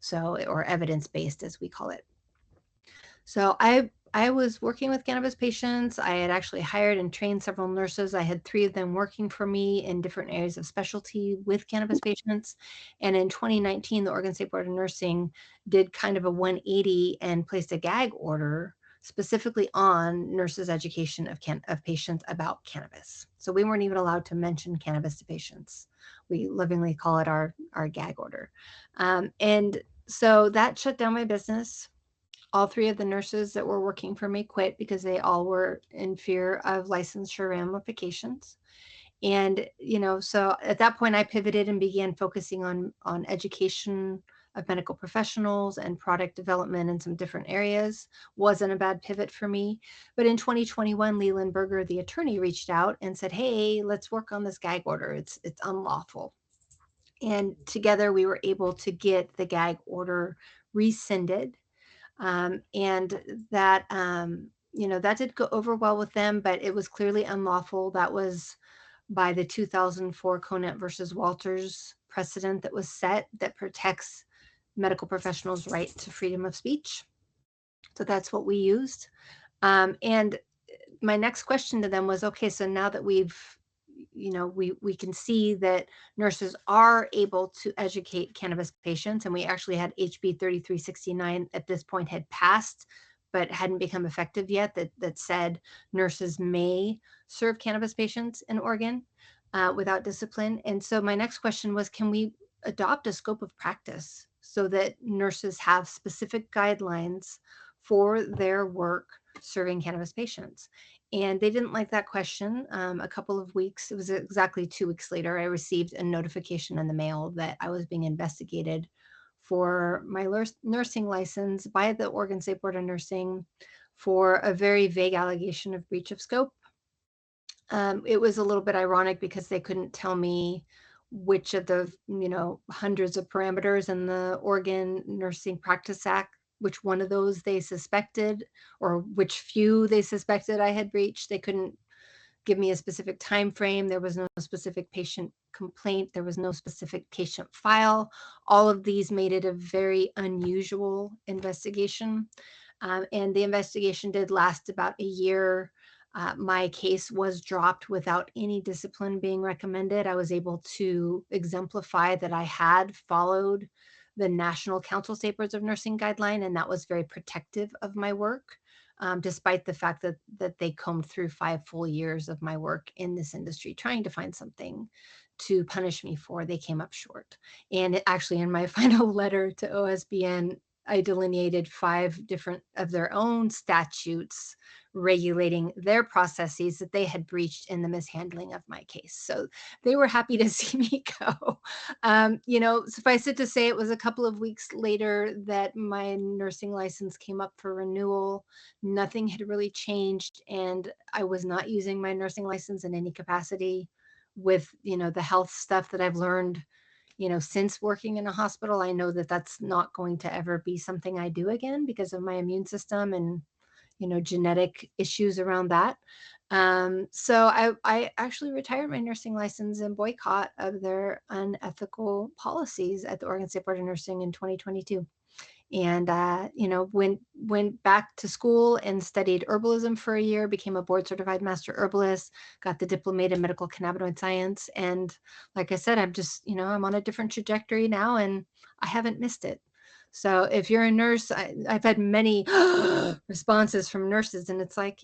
So, or evidence-based as we call it. So I was working with cannabis patients. I had actually hired and trained several nurses. I had 3 of them working for me in different areas of specialty with cannabis patients. And in 2019, the Oregon State Board of Nursing did kind of a 180 and placed a gag order specifically on nurses' education of patients about cannabis. So we weren't even allowed to mention cannabis to patients. We lovingly call it our gag order. And so that shut down my business. All three of the nurses that were working for me quit because they all were in fear of licensure ramifications. And, so at that point I pivoted and began focusing on education of medical professionals and product development in some different areas. Wasn't a bad pivot for me. But in 2021, Leland Berger, the attorney, reached out and said, hey, let's work on this gag order. It's unlawful. And together we were able to get the gag order rescinded. And that, that did go over well with them, but it was clearly unlawful. That was by the 2004 Conant versus Walters precedent that was set that protects medical professionals' right to freedom of speech. So that's what we used. And my next question to them was, okay, so now that we can see that nurses are able to educate cannabis patients, and we actually had HB 3369 at this point had passed, but hadn't become effective yet, that said nurses may serve cannabis patients in Oregon without discipline. And so my next question was, can we adopt a scope of practice so that nurses have specific guidelines for their work serving cannabis patients? And they didn't like that question. A couple of weeks, it was exactly 2 weeks later, I received a notification in the mail that I was being investigated for my nursing license by the Oregon State Board of Nursing for a very vague allegation of breach of scope. It was a little bit ironic because they couldn't tell me which of the hundreds of parameters in the Oregon Nursing Practice Act, which one of those they suspected, or which few they suspected I had breached. They couldn't give me a specific time frame. There was no specific patient complaint. There was no specific patient file. All of these made it a very unusual investigation. And the investigation did last about a year. My case was dropped without any discipline being recommended. I was able to exemplify that I had followed the National Council State Boards of Nursing guideline, and that was very protective of my work, despite the fact that they combed through 5 full years of my work in this industry trying to find something to punish me for. They came up short. And actually, in my final letter to OSBN, I delineated 5 different of their own statutes regulating their processes that they had breached in the mishandling of my case. So they were happy to see me go. Suffice it to say, it was a couple of weeks later that my nursing license came up for renewal. Nothing had really changed, and I was not using my nursing license in any capacity. With the health stuff that I've learned since working in a hospital, I know that that's not going to ever be something I do again because of my immune system and genetic issues around that. So I actually retired my nursing license in boycott of their unethical policies at the Oregon State Board of Nursing in 2022. And went back to school and studied herbalism for a year, became a board certified master herbalist, got the diplomate in medical cannabinoid science. And like I said, I'm just, I'm on a different trajectory now, and I haven't missed it. So if you're a nurse, I've had many responses from nurses, and it's like,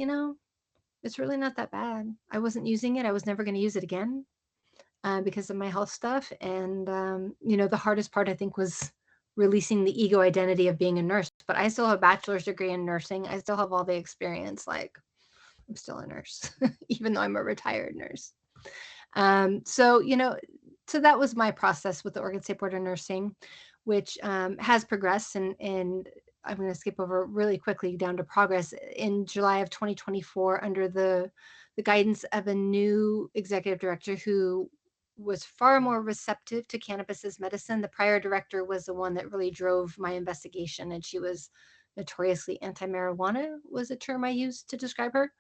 it's really not that bad. I wasn't using it. I was never going to use it again because of my health stuff. And, the hardest part, I think, was releasing the ego identity of being a nurse. But I still have a bachelor's degree in nursing. I still have all the experience. Like, I'm still a nurse, even though I'm a retired nurse. So that was my process with the Oregon State Board of Nursing, which has progressed. And I'm going to skip over really quickly down to progress. In July of 2024, under the guidance of a new executive director who was far more receptive to cannabis as medicine. The prior director was the one that really drove my investigation, and she was notoriously anti-marijuana, was a term I used to describe her.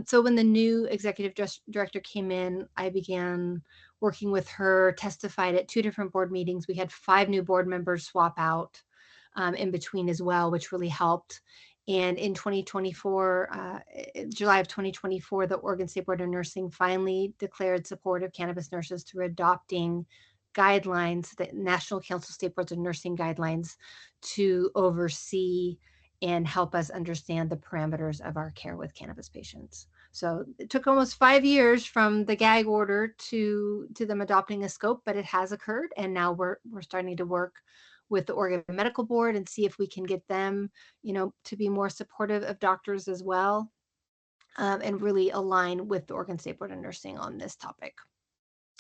So when the new executive director came in, I began working with her, testified at 2 different board meetings. We had 5 new board members swap out in between as well, which really helped. And in 2024, July of 2024, the Oregon State Board of Nursing finally declared support of cannabis nurses through adopting guidelines, the National Council State Boards of Nursing guidelines, to oversee and help us understand the parameters of our care with cannabis patients. So it took almost 5 years from the gag order to them adopting a scope, but it has occurred, and now we're starting to work with the Oregon Medical Board and see if we can get them, to be more supportive of doctors as well, and really align with the Oregon State Board of Nursing on this topic.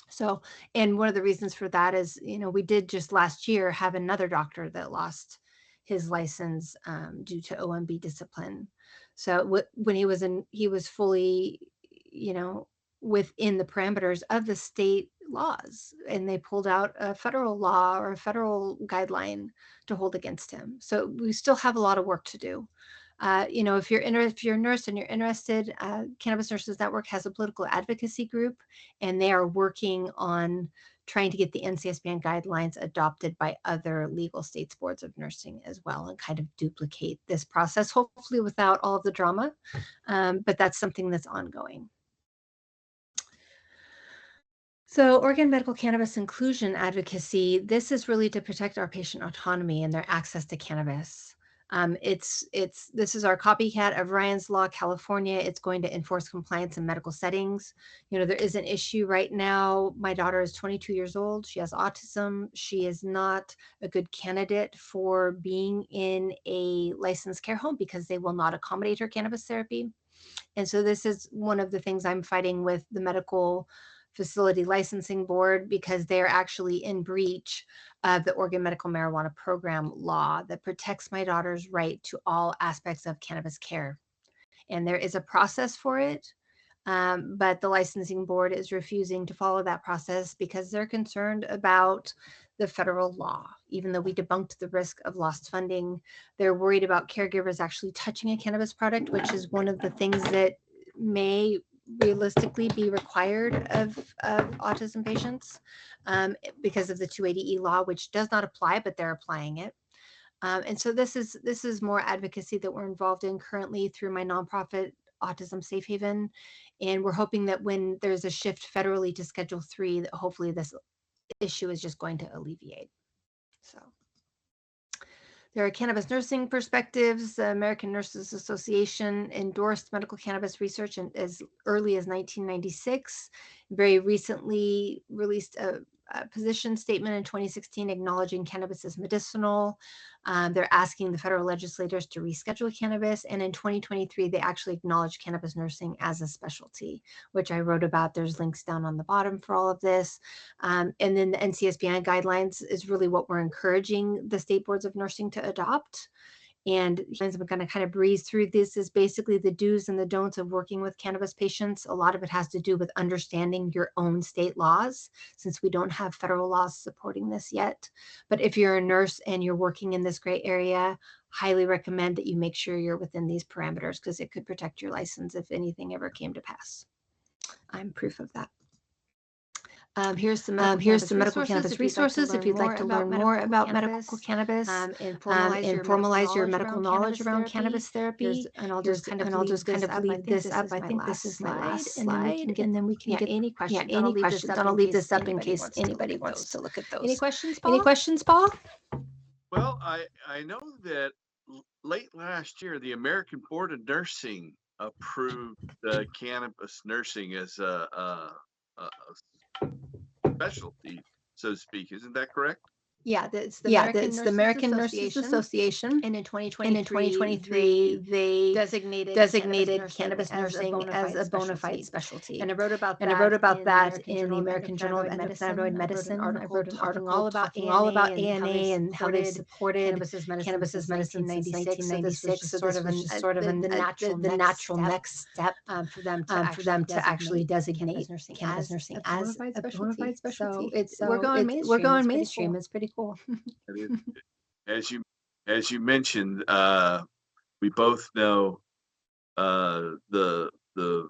So, and one of the reasons for that is, we did just last year have another doctor that lost his license due to OMB discipline. So when he was fully, within the parameters of the state laws, and they pulled out a federal law or a federal guideline to hold against him. So we still have a lot of work to do. If you're a nurse and you're interested, Cannabis Nurses Network has a political advocacy group, and they are working on trying to get the NCSBN guidelines adopted by other legal states boards of nursing as well, and kind of duplicate this process, hopefully without all of the drama. But that's something that's ongoing. So Oregon Medical Cannabis Inclusion Advocacy, this is really to protect our patient autonomy and their access to cannabis. This is our copycat of Ryan's Law, California. It's going to enforce compliance in medical settings. There is an issue right now. My daughter is 22 years old. She has autism. She is not a good candidate for being in a licensed care home because they will not accommodate her cannabis therapy. And so this is one of the things I'm fighting with the Medical Facility Licensing Board, because they're actually in breach of the Oregon Medical Marijuana Program law that protects my daughter's right to all aspects of cannabis care. And there is a process for it, but the licensing board is refusing to follow that process because they're concerned about the federal law. Even though we debunked the risk of lost funding, they're worried about caregivers actually touching a cannabis product, which is one of the things that may realistically be required of autism patients because of the 280E law, which does not apply, but they're applying it. And so this is more advocacy that we're involved in currently through my nonprofit Autism Safe Haven. And we're hoping that when there's a shift federally to Schedule 3, that hopefully this issue is just going to alleviate. So there are cannabis nursing perspectives. The American Nurses Association endorsed medical cannabis research as early as 1996. Very recently released a position statement in 2016 acknowledging cannabis as medicinal. They're asking the federal legislators to reschedule cannabis. And in 2023, they actually acknowledged cannabis nursing as a specialty, which I wrote about. There's links down on the bottom for all of this. And then the NCSBN guidelines is really what we're encouraging the state boards of nursing to adopt. And I'm going to kind of breeze through this. Is basically the do's and the don'ts of working with cannabis patients. A lot of it has to do with understanding your own state laws, since we don't have federal laws supporting this yet. But if you're a nurse and you're working in this gray area, highly recommend that you make sure you're within these parameters, because it could protect your license if anything ever came to pass. I'm proof of that. Here's some medical cannabis resources if you'd like to learn more about medical cannabis, and formalize your medical knowledge around cannabis therapy. And I'll just kind of leave this up. I think this is my last slide, and then we can get any questions. And I'll leave this up in case anybody wants to look at those. Any questions, Paul? Well, I know that late last year, the American Board of Nursing approved cannabis nursing as a specialty, so to speak. Isn't that correct? Yeah, it's the American Nurses Association. And in 2023, they designated cannabis nursing as a bona fide specialty. And I wrote about that in the American Journal of Endocannabinoid Medicine. I wrote an article all about ANA and how they supported cannabis as medicine since 1996. So this was just sort of the natural next step for them to actually designate cannabis nursing as a bona fide specialty. So we're going mainstream. It's pretty cool. As you mentioned, we both know the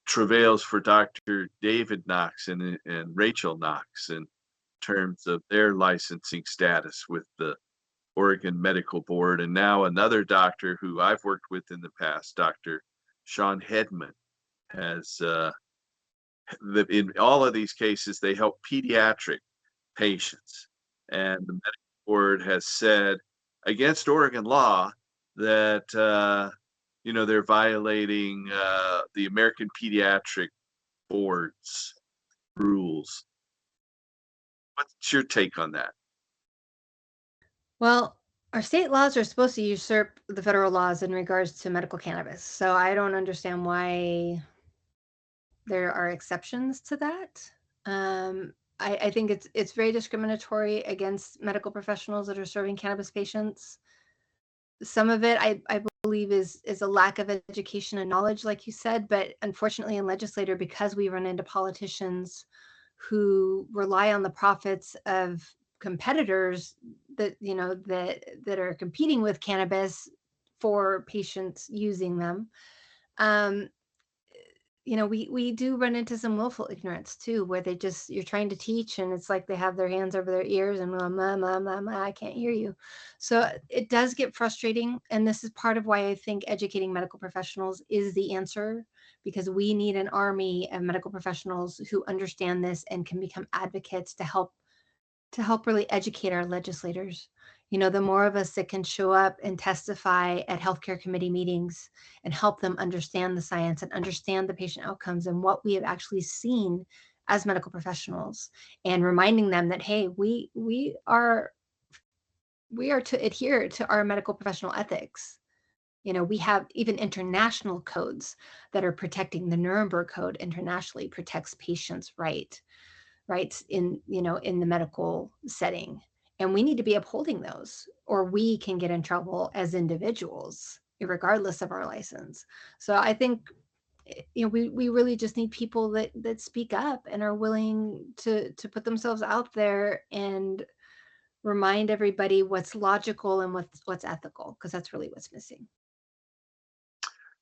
travails for Dr. David Knox and Rachel Knox in terms of their licensing status with the Oregon Medical Board, and now another doctor who I've worked with in the past, Dr. Sean Hedman, has in all of these cases they help pediatric patients. And the medical board has said against Oregon law that they're violating the American Pediatric Board's rules. What's your take on that? Well, our state laws are supposed to usurp the federal laws in regards to medical cannabis. So I don't understand why there are exceptions to that. I think it's very discriminatory against medical professionals that are serving cannabis patients. Some of it I believe is a lack of education and knowledge, like you said, but unfortunately in legislature, because we run into politicians who rely on the profits of competitors that that are competing with cannabis for patients using them. um, we do run into some willful ignorance too, where you're trying to teach and it's like they have their hands over their ears and I can't hear you. So it does get frustrating. And this is part of why I think educating medical professionals is the answer, because we need an army of medical professionals who understand this and can become advocates to help really educate our legislators. The more of us that can show up and testify at healthcare committee meetings and help them understand the science and understand the patient outcomes and what we have actually seen as medical professionals, and reminding them that, hey, we are to adhere to our medical professional ethics. We have even international codes that are protecting. The Nuremberg Code internationally protects patients' rights in the medical setting, and we need to be upholding those, or we can get in trouble as individuals regardless of our license. So I think we really just need people that speak up and are willing to put themselves out there and remind everybody what's logical and what's ethical, because that's really what's missing.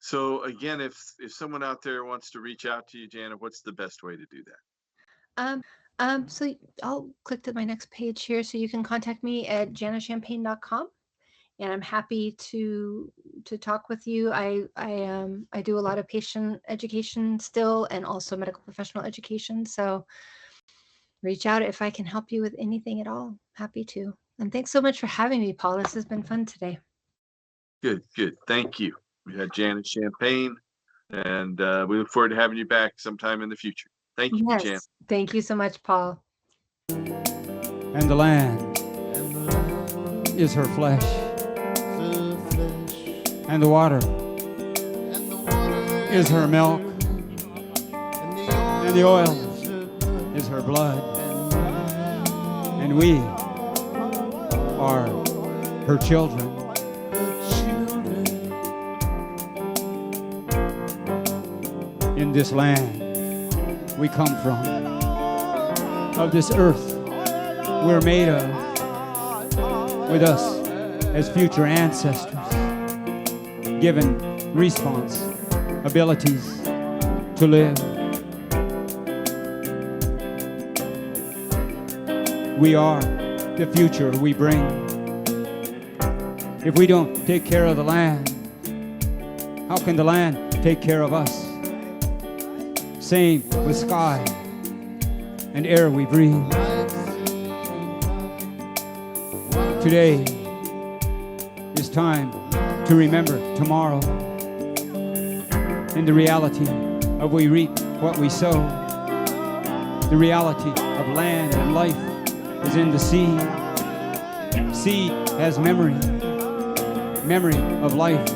So again, if someone out there wants to reach out to you, Janna, what's the best way to do that? So I'll click to my next page here, so you can contact me at jannachampagne.com, and I'm happy to talk with you. I do a lot of patient education still, and also medical professional education. So reach out if I can help you with anything at all. Happy to. And thanks so much for having me, Paul. This has been fun today. Good. Thank you. We had Janna Champagne, and we look forward to having you back sometime in the future. Thank you, Yes. Janna. Thank you so much, Paul. And the land is her flesh, and the water is her milk, and the oil is her blood, and we are her children. In this land we come from, of this earth we're made of, with us as future ancestors, given responsibilities to live. We are the future we bring. If we don't take care of the land, how can the land take care of us? Same with sky and air we breathe. Today is time to remember tomorrow, and the reality of we reap what we sow. The reality of land and life is in the seed. Seed has memory of life